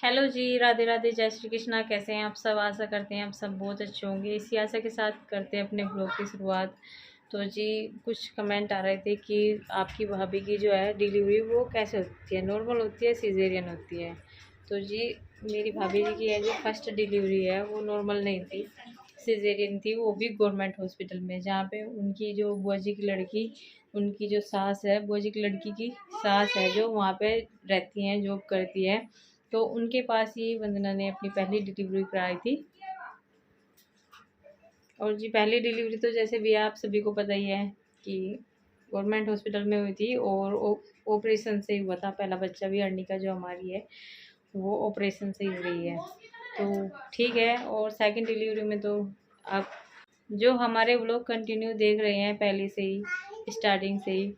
Hello जी, राधे राधे, जय श्री कृष्णा। कैसे हैं आप सब? आशा करते हैं आप सब बहुत अच्छे होंगे। इसी आशा के साथ करते हैं अपने ब्लॉग की शुरुआत। तो जी, कुछ कमेंट आ रहे थे कि आपकी भाभी की जो है डिलीवरी वो कैसे होती है, नॉर्मल होती है, सिजेरियन होती है। तो जी, मेरी भाभी जी की है जो फर्स्ट डिलीवरी है वो नॉर्मल नहीं थी, सिजेरियन थी। वो भी गवर्नमेंट हॉस्पिटल में, जहाँ पे उनकी जो बुआ जी की लड़की, उनकी जो सास है, बुआ जी की लड़की की सास है, जो वहाँ पे रहती हैं, जॉब करती है। तो उनके पास ही वंदना ने अपनी पहली डिलीवरी कराई थी। और जी, पहली डिलीवरी तो जैसे भी आप सभी को पता ही है कि गवर्नमेंट हॉस्पिटल में हुई थी, और ऑपरेशन से ही हुआ था पहला बच्चा भी। अर्निका जो हमारी है वो ऑपरेशन से ही हुई है, तो ठीक है। और सेकंड डिलीवरी में तो आप जो हमारे व्लॉग कंटिन्यू देख रहे हैं पहले से ही, स्टार्टिंग से ही,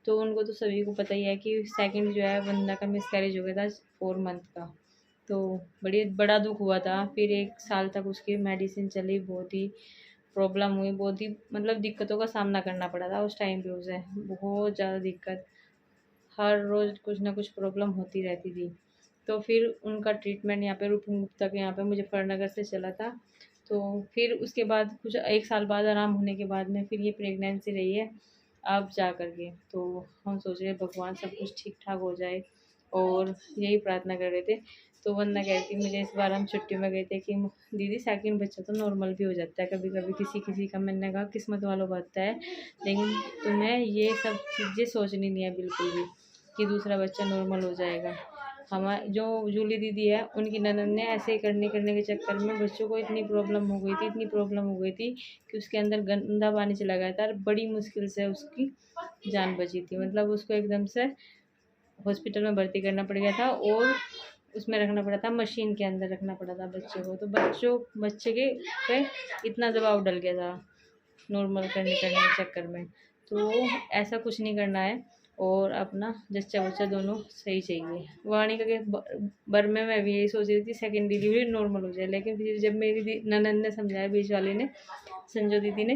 तो उनको तो सभी को पता ही है कि सेकंड जो है वंदना का मिसकैरेज हो गया था 4 मंथ का। तो बड़ी बड़ा दुख हुआ था। फिर 1 साल तक उसकी मेडिसिन चली, बहुत ही प्रॉब्लम हुई, बहुत ही मतलब दिक्कतों का सामना करना पड़ा था उस टाइम पे उसे, बहुत ज़्यादा दिक्कत। हर रोज़ कुछ ना कुछ प्रॉब्लम होती रहती थी। तो फिर उनका ट्रीटमेंट यहाँ पे रूपन गुप्ता के यहाँ पे मुजफ्फरनगर से चला था। तो फिर उसके बाद कुछ 1 साल बाद आराम होने के बाद में फिर ये प्रेगनेंसी रही है अब जा कर के। तो हम सोच रहे हैं भगवान सब कुछ ठीक ठाक हो जाए, और यही प्रार्थना कर रहे थे। तो वंदना कहती, मुझे इस बार हम छुट्टी में गए थे कि दीदी सेकंड बच्चा तो नॉर्मल भी हो जाता है कभी कभी, किसी किसी का। मैंने कहा किस्मत वालों का होता है, लेकिन तुम्हें ये सब चीज़ें सोचनी नहीं है बिल्कुल भी कि दूसरा बच्चा नॉर्मल हो जाएगा। हमारे जो जूली दीदी है, उनकी ननद ने ऐसे ही करने करने के चक्कर में बच्चों को इतनी प्रॉब्लम हो गई थी, इतनी प्रॉब्लम हो गई थी कि उसके अंदर गंदा पानी चला गया था, और बड़ी मुश्किल से उसकी जान बची थी। मतलब उसको एकदम से हॉस्पिटल में भर्ती करना पड़ गया था, और उसमें रखना पड़ा था, मशीन के अंदर रखना पड़ा था बच्चे को। तो बच्चे के पे इतना दबाव डल गया था नॉर्मल करने करने के चक्कर में। तो ऐसा कुछ नहीं करना है, और अपना जच्चा बच्चा दोनों सही चाहिए। वाणिका के बर में मैं भी यही सोच रही थी सेकंड डिलीवरी नॉर्मल हो जाए, लेकिन फिर जब मेरी ननद ने समझाया, बीच वाले ने, संजो दीदी ने,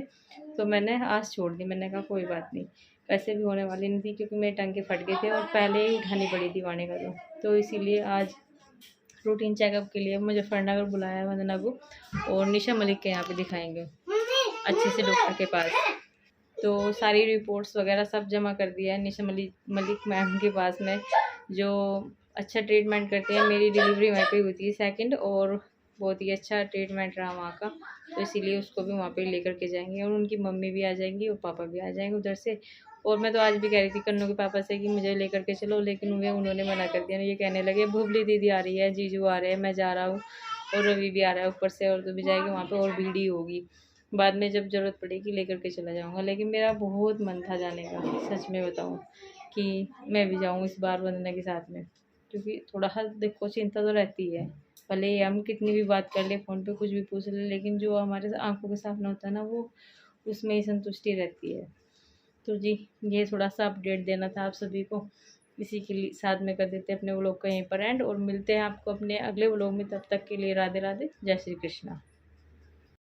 तो मैंने आस छोड़ दी। मैंने कहा कोई बात नहीं, वैसे भी होने वाली नहीं थी, क्योंकि मेरे टांगे फट गए थे और पहले ही उठानी पड़ी थी वाणिका को। तो इसीलिए आज रूटीन चेकअप के लिए मुजफ्फरनगर बुलाया है वंदना को, और निशा मलिक के यहाँ पे दिखाएंगे अच्छे से डॉक्टर के पास। तो सारी रिपोर्ट्स वगैरह सब जमा कर दिया है निशा मलिक मैम के पास में, जो अच्छा ट्रीटमेंट करती हैं। मेरी डिलीवरी वहीं पे हुई थी सेकंड, और बहुत ही अच्छा ट्रीटमेंट रहा वहाँ का। तो इसीलिए उसको भी वहाँ पे लेकर के जाएंगे, और उनकी मम्मी भी आ जाएंगी और पापा भी आ जाएंगे उधर से। और मैं तो आज भी कह रही थी कन्नू के पापा से कि मुझे लेकर के चलो, लेकिन उन्होंने मना कर दिया। ये कहने लगे भुबली दीदी आ रही है, जीजू आ रहे हैं, मैं जा रहा हूँ, और रवि भी आ रहा है ऊपर से, और तो भी जाएगी वहाँ पे, और भीड़ ही होगी। बाद में जब ज़रूरत पड़ेगी लेकर के चला जाऊँगा। लेकिन मेरा बहुत मन था जाने का, सच में बताऊँ, कि मैं भी जाऊँ इस बार वंदना के साथ में, क्योंकि थोड़ा सा देखो चिंता तो रहती है। भले ही हम कितनी भी बात कर ले, फ़ोन पे कुछ भी पूछ ले, लेकिन जो हमारे आंखों के सामने होता है ना, वो उसमें ही संतुष्टि रहती है। तो जी, ये थोड़ा सा अपडेट देना था आप सभी को। इसी के लिए साथ में कर देते हैं अपने व्लॉग का यहीं पर एंड, और मिलते हैं आपको अपने अगले व्लॉग में। तब तक के लिए राधे राधे, जय श्री कृष्णा।